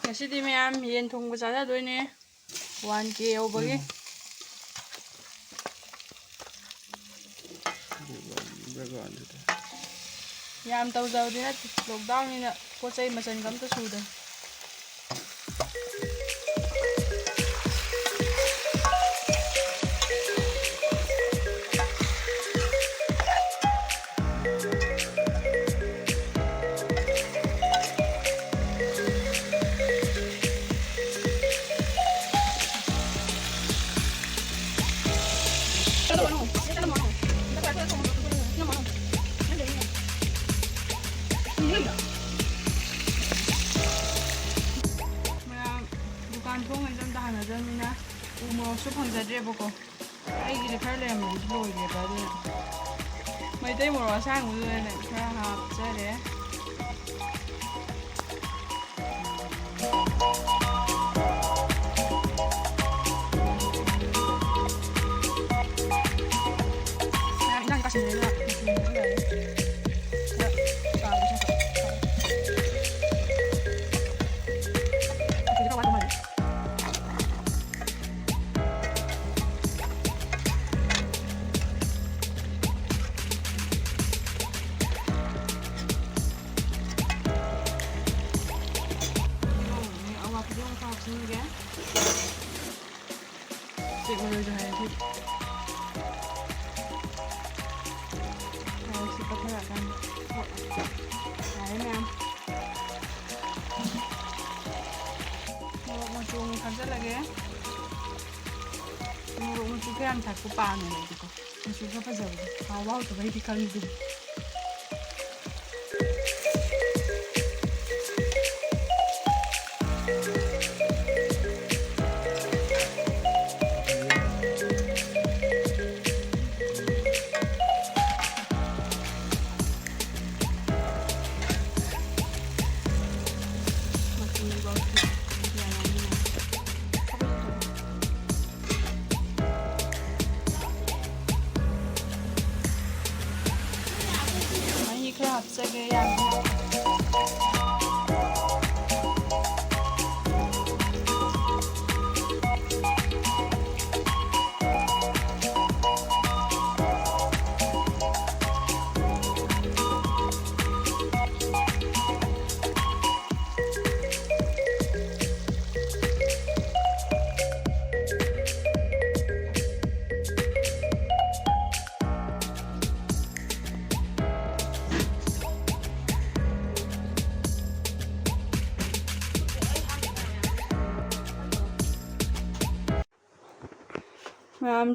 Ngasidi mayam yen thongba chajadoine 1K yawbagi yam tawjawdi nat lockdown nina pochai machan kamta suda 하나점이나 뭐 수판자리해보고 아이들이 팔려면 로이래봐 mấy 모로 와상 우유에는 합자래 그냥 다시 내려 찍어줘야 해. 식탁에 약간 잘하면 뭐 좀 간절하게 뭐 주변 닫고 빠는 이거 주변 파자고 와우 또 왜 이렇게 가는지 갑자기 양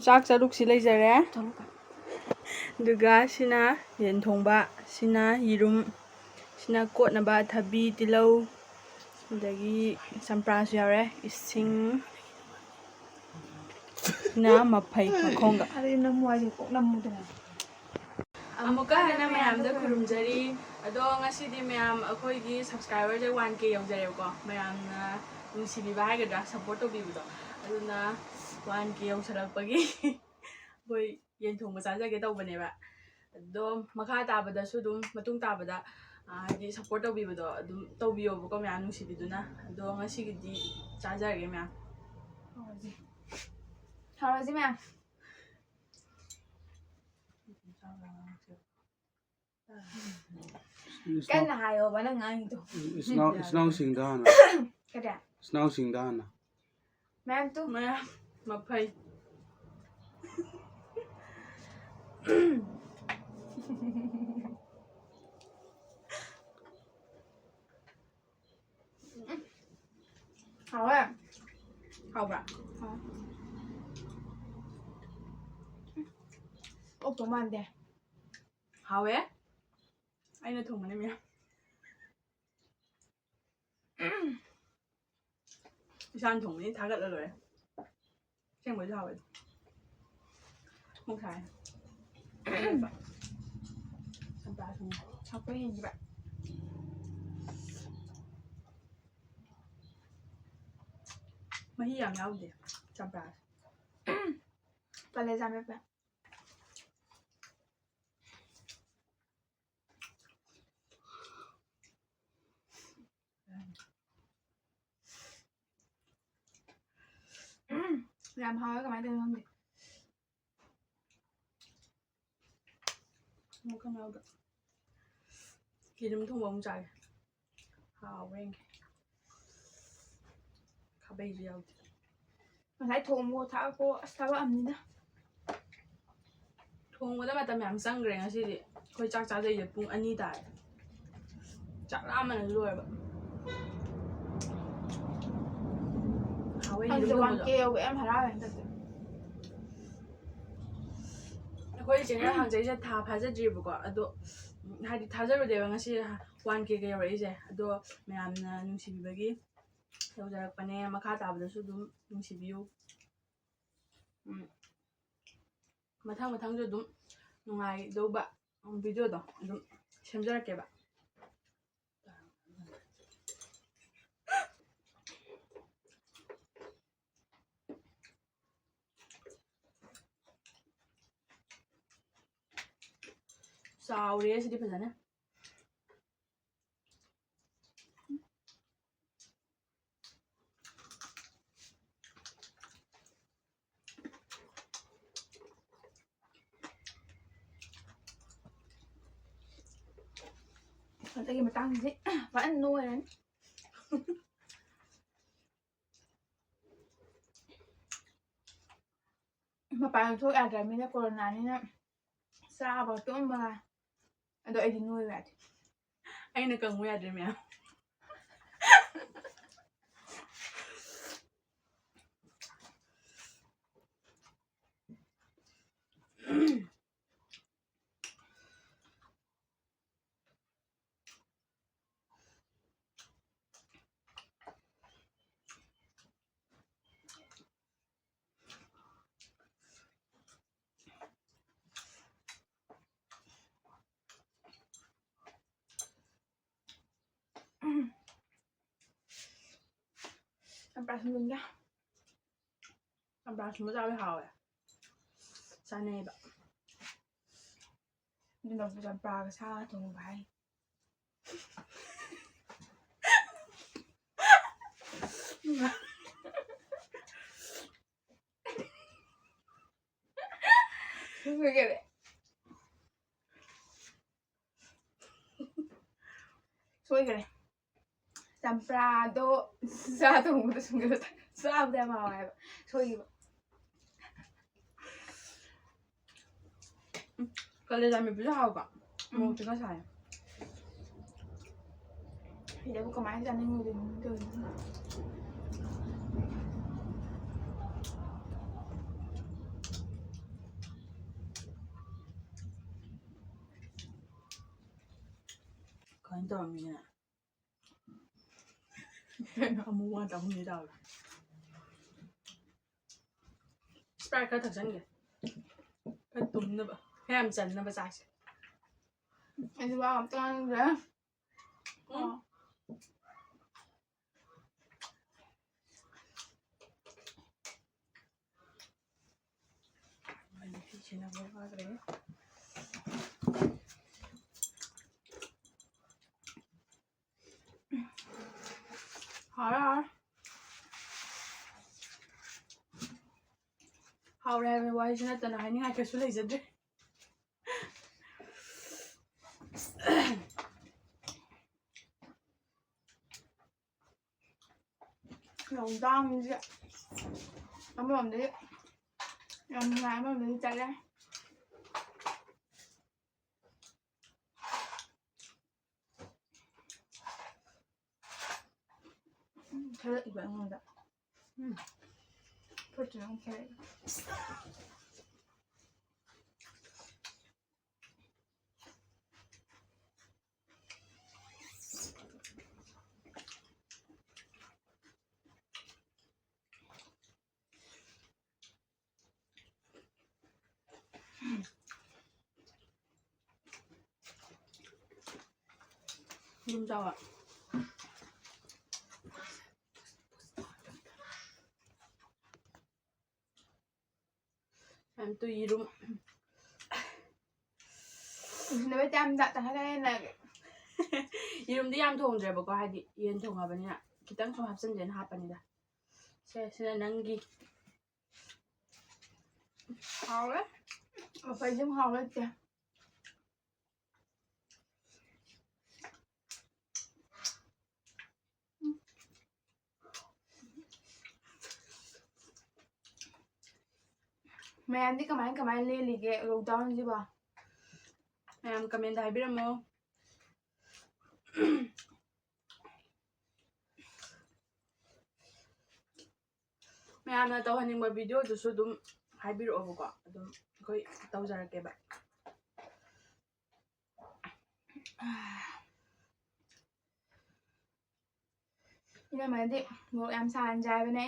ꯆꯥꯛ ꯆꯔꯨꯛꯁꯤ ꯂꯩꯖꯔꯦ ꯑꯗꯨꯒ ꯁꯤꯅ ꯌꯦꯟ ꯊꯣꯡꯕ ꯁꯤꯅ ꯌꯦꯔꯨꯝ ꯁꯤꯅ ꯀꯣꯠꯅꯕ ꯊꯕꯤ ꯇꯤꯜꯍꯧ ꯑꯗꯒꯤ ꯆꯝꯄ꯭ꯔꯥꯁꯨ ꯌꯥꯎꯔꯦ ꯏꯁꯤꯡ ꯁꯤꯅ ꯃꯐꯩ ꯃꯈꯣꯡꯒ ꯑꯃꯨꯛꯀ ꯍꯟꯅ ꯃꯌꯥꯝꯗ ꯈꯨꯔꯨꯝꯖꯔꯤ ꯑꯗꯣ ꯉꯁꯤꯗꯤ ꯃꯌꯥꯝ ꯑꯩꯈꯣꯏꯒꯤ ꯁꯕꯁꯀ꯭ꯔꯥꯏꯕꯔꯁꯦ 1K ꯌꯧꯖꯔꯦꯕꯀꯣ ꯃꯌꯥꯝꯅ ꯅꯨꯡꯁꯤꯕꯤꯕ ꯍꯥꯏꯒꯗ꯭ꯔꯥ ꯁꯞꯄꯣꯔꯠ ꯇꯧꯕꯤꯕꯗꯣ ꯑꯗꯨꯅ 1K ꯌꯧꯁꯜꯂꯛꯄꯒꯤ ꯑꯩꯈꯣꯏ ꯌꯦꯟ ꯊꯣꯡꯕ ꯆꯥꯖꯒꯦ ꯇꯧꯕꯅꯦꯕ ꯑꯗꯣ ꯃꯈꯥ ꯇꯥꯕꯗꯁꯨ ꯑꯗꯨꯝ ꯃꯇꯨꯡ ꯇꯥꯕꯗ ꯍꯥꯏꯗꯤ ꯁꯞꯄꯣꯔꯠ ꯇꯧꯕꯤꯕꯗꯣ ꯑꯗꯨꯝ ꯇꯧꯕꯤꯌꯣꯕꯀꯣ ꯃꯌꯥꯝ ꯅꯨꯡꯁꯤꯕꯤꯗꯨꯅ ꯑꯗꯣ ꯉꯁꯤꯒꯤꯗꯤ ꯆꯥꯖꯔꯒꯦ ꯃꯌꯥꯝ ꯍꯥꯎꯔꯁꯤ ꯃꯌꯥꯝ ꯀꯟꯅ ꯍꯥꯏꯌꯣꯕ ꯅꯪ ꯉꯥꯡꯉꯤꯗꯣ ꯏꯁꯅꯥꯎꯁꯤꯡꯗ ꯍꯥꯟꯅ ꯀꯔꯤ ꯏꯁꯅꯥꯎꯁꯤꯡꯗ ꯍꯥꯟꯅ ꯃꯌꯥꯝ ꯇꯨ ꯃꯌꯥꯝ ꯃꯐꯩ 하왜? 하오브라. 너무 안 돼. 하왜? 아이는 동문이면. 이상 동문이 다 갖다 그래. 그냥 뭐지 하왜? không xài. Chaba xuống. Chaba hình như vậy. Mấy dạng nhau gì? Chaba. Và lấy ra mấy bạn. Làm hơi các bạn tin không? Không có đâu được. 기름 통보면 잘. 하웬. 가베이지 야우. Mình thấy thùng mua thảo cô sao ẩm gì đó. 통보다 맞다면 안 쌍그래 하시지. 거의 짝짝이 이제 뿡 아니다. 짝라면 rồi bạn. 하웬 Anh 이름 cho ăn 통보죠. kêu em phải ra bạn thật. 거의 제가 항제이제 다 바자지부고 아도 하디 타자로 되어 ngasi 완케게 여이제 아도 매암나 눈시비በ기 여자락반에 마카 다브다수 좀 눈시비요 마탕마탕도 좀 누가이 너바 비디오도 좀 샘절할게 봐 sao 우리 SD 편잖아 Còn tay mà tăng gì vẫn nuôi đấy. Mà bạn thôi à rồi mình đã corona nên là sao vào tối mà đợi thì nuôi vậy. anh cần mua gì mẹ Em bạn mình nhá. làm ra chúng ta với hào sao này bạn Nhưng mà làm bà cái sao thùng vậy. Người kia đấy. Xui cái này. Temprato sa thùng cái thùng cái sao đem vào này. Xui. cái này làm gì hào bạn một cái xài Thì để có máy ra nên người đừng còn tao mình nè không muốn quan trọng gì đâu Sprite cái thật chẳng vậy cái tùng nó vậy hay làm chân nó vậy sai anh đi vào cho anh rồi. chỉ là vô hoa cái đấy hỏi rồi hỏi ra về quay cho nên tao nói những ai cái số lấy dẫn đấy Lòng đong gì ạ. Nó mới làm đấy. Lòng này mới làm chạy ra. Thế là bạn ngon ạ. Thôi chứ không thế. Đúng sao ạ em tùy đúng Nó biết em dạ chẳng hay là 이름도 얌통들 보고 하디 이엔통하버니나 기땅 좀 합선된 하빠니다. 세 난기 Hào đấy. Phải dùng hào đấy kìa. ꯃꯌꯥꯝꯗꯤ ꯀꯃꯥꯏ ꯂꯦꯜꯂꯤꯒꯦ ꯂꯣꯛꯗꯥꯎꯟꯁꯤꯕꯣ ꯃꯌꯥꯝ command ꯍꯥꯏꯕꯤꯔꯝꯃꯣ ꯃꯌꯥꯝꯅ ꯇꯧꯍꯟꯅꯤꯡꯕ ꯚꯤꯗꯤꯑꯣꯗꯨꯁꯨ ꯑꯗꯨꯝ ꯍꯥꯏꯕꯤꯔꯛꯑꯣꯕꯀꯣ ꯑꯗꯨꯝ ꯑꯩꯈꯣꯏ ꯇꯧꯖꯔꯛꯀꯦꯕ 이러면은 뭐 ꯌꯥꯝ ꯁꯥꯍꯟꯖꯦ ꯍꯥꯏꯕꯅꯦ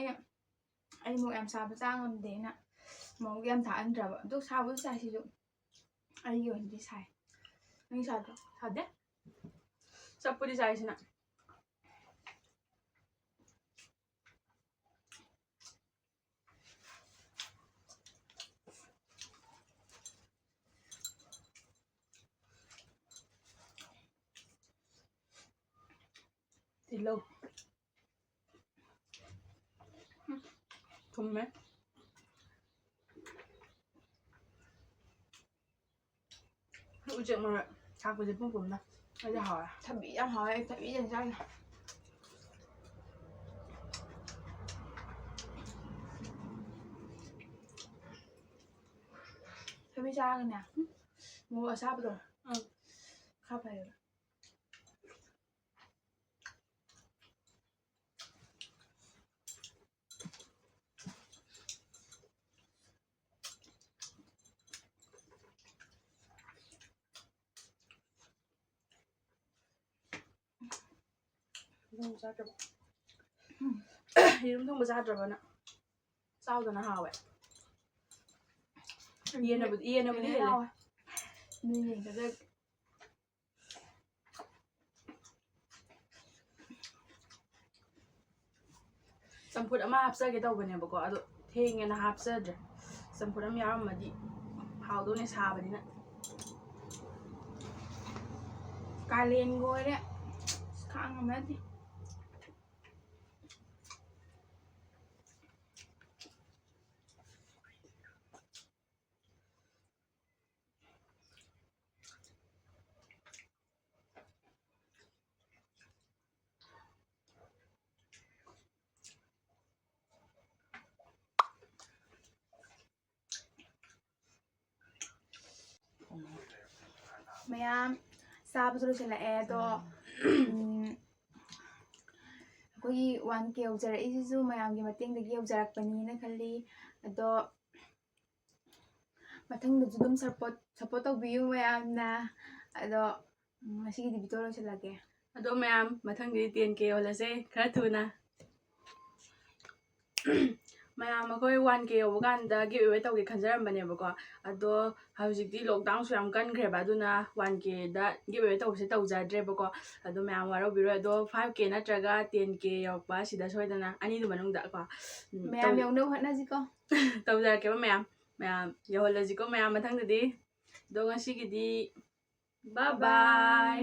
ꯑꯩ ꯃꯣꯔꯣꯛ ꯌꯥꯝ ꯁꯥꯕ ꯆꯥ ꯉꯝꯗꯦꯅ ꯃꯣꯔꯣꯛ ꯌꯥꯝ ꯊꯥꯛꯍꯟꯗ꯭ꯔꯕ ꯑꯗꯨ ꯁꯥꯕꯨꯗꯤ ꯁꯥꯏ ꯁꯤꯁꯨ ꯑꯩꯒꯤ ꯑꯣꯏꯅꯗꯤ ꯁꯥꯏ ꯅꯪ ꯁꯥꯗ꯭ꯔꯣ ꯁꯥꯗꯦ ꯆꯞꯄꯨꯗꯤ ꯆꯥꯏꯁꯤꯅ ꯇꯤꯜꯍꯧ ꯊꯨꯝꯃꯦ ꯎꯆꯦꯛ ꯃꯔꯛ ꯊꯥꯛꯄꯁꯦ ꯄꯨꯝ ꯄꯨꯝꯅ ꯑꯩꯗꯤ ꯍꯥꯎꯋꯦ ꯊꯕꯤ ꯌꯥꯝ ꯍꯥꯎꯋꯦ ꯑꯩ ꯊꯕꯤ ꯌꯥꯝ ꯆꯥꯏ ꯊꯕꯤ ꯆꯥꯔꯒꯅꯦ ꯃꯣꯔꯣꯛ ꯑꯁꯥꯕꯗꯣ ꯈꯔ ꯐꯩꯌꯦꯕ ꯌꯦꯔꯨꯝ ꯆꯥꯗ꯭ꯔꯕ ꯌꯦꯔꯨꯝ ꯊꯣꯡꯕ ꯆꯥꯗ꯭ꯔꯕꯅ ꯆꯥꯎꯗꯅ ꯍꯥꯎꯋꯦ ꯌꯦꯟꯅꯕꯨꯗꯤ ꯍꯦꯜꯂꯦ ꯌꯦꯡꯕꯗ ꯆꯝꯐꯨꯠ ꯑꯃ ꯍꯥꯞꯆꯒꯦ ꯇꯧꯕꯅꯦꯕꯀꯣ ꯑꯗꯣ ꯊꯦꯡꯉꯦꯅ ꯍꯥꯞꯆꯗ꯭ꯔꯦ ꯆꯝꯐꯨꯠ ꯑꯃ ꯌꯥꯎꯔꯝꯃꯗꯤ ꯍꯥꯎꯗꯧꯅꯦ ꯁꯥꯕꯅꯤꯅ ꯀꯥꯂꯦꯟꯒ ꯑꯣꯏꯔꯦ ꯈꯥꯡꯉꯝ ꯅꯠꯇꯦ ꯃꯌꯥꯝ ꯆꯥꯕꯁꯨ ꯂꯣꯏꯁꯤꯜꯂꯛꯑꯦ ꯑꯗꯣ ꯑꯩꯈꯣꯏꯒꯤ 1K ꯌꯧꯖꯔꯛꯏꯁꯤꯁꯨ ꯃꯌꯥꯝꯒꯤ ꯃꯇꯦꯡꯗꯒꯤ ꯌꯧꯖꯔꯛꯄꯅꯤꯅ ꯈꯜꯂꯤ ꯑꯗꯣ ꯃꯊꯪꯗꯁꯨ ꯑꯗꯨꯝ ꯁꯞꯄꯣꯔꯠ ꯇꯧꯕꯤꯌꯨ ꯃꯌꯥꯝꯅ ꯑꯗꯣ ꯉꯁꯤꯒꯤꯗꯤ ꯚꯤꯗꯤꯑꯣ ꯂꯣꯏꯁꯤꯜꯂꯒꯦ ꯑꯗꯣ ꯃꯌꯥꯝ ꯃꯊꯪꯗꯤ 10K ꯌꯧꯍꯜꯂꯁꯦ ꯈꯔ ꯊꯨꯅ ꯃꯌꯥꯝ ꯑꯩꯈꯣই 1K ꯌꯧꯕ ꯀꯥꯟꯗ ꯒꯤꯞ ꯑꯋꯦ ꯇꯧꯒꯦ ꯈꯟꯖꯔꯝꯕꯅꯦꯕꯀꯣ ꯑꯗꯣ ꯍꯧꯖꯤꯛꯇꯤ ꯂꯣꯛꯗꯥꯎꯟꯁꯨ ꯌꯥꯝ ꯀꯟꯈ꯭ꯔꯦꯕ ꯑꯗꯨꯅ 1Kꯗ ꯒꯤꯞ ꯑꯋꯦ ꯇꯧꯕꯁꯦ ꯇꯧꯖꯗ꯭ꯔꯦꯕꯀꯣ ꯑꯗꯣ ꯃꯌꯥꯝ ꯋꯥꯔꯧꯕꯤꯔꯣꯏ ꯑꯗꯣ 5K ꯅꯠꯇ꯭ꯔꯒ 10K ꯌꯧꯔꯛꯄ ꯁꯤꯗ ꯁꯣꯏꯗꯅ ꯑꯅꯤꯗꯨ ꯃꯅꯨꯡꯗ ꯀꯣ ꯃꯌꯥꯝ ꯌꯧꯅꯕ ꯍꯣꯠꯅꯁꯤꯀꯣ ꯇꯧꯖꯔꯛꯀꯦꯕ ꯃꯌꯥꯝ ꯌꯧꯍꯜꯂꯁꯤꯀꯣ ꯃꯌꯥꯝ ꯃꯊꯪꯗꯗꯤ ꯑꯗꯣ ꯉꯁꯤꯒꯤꯗꯤ ꯕꯥꯏ ꯕꯥꯏ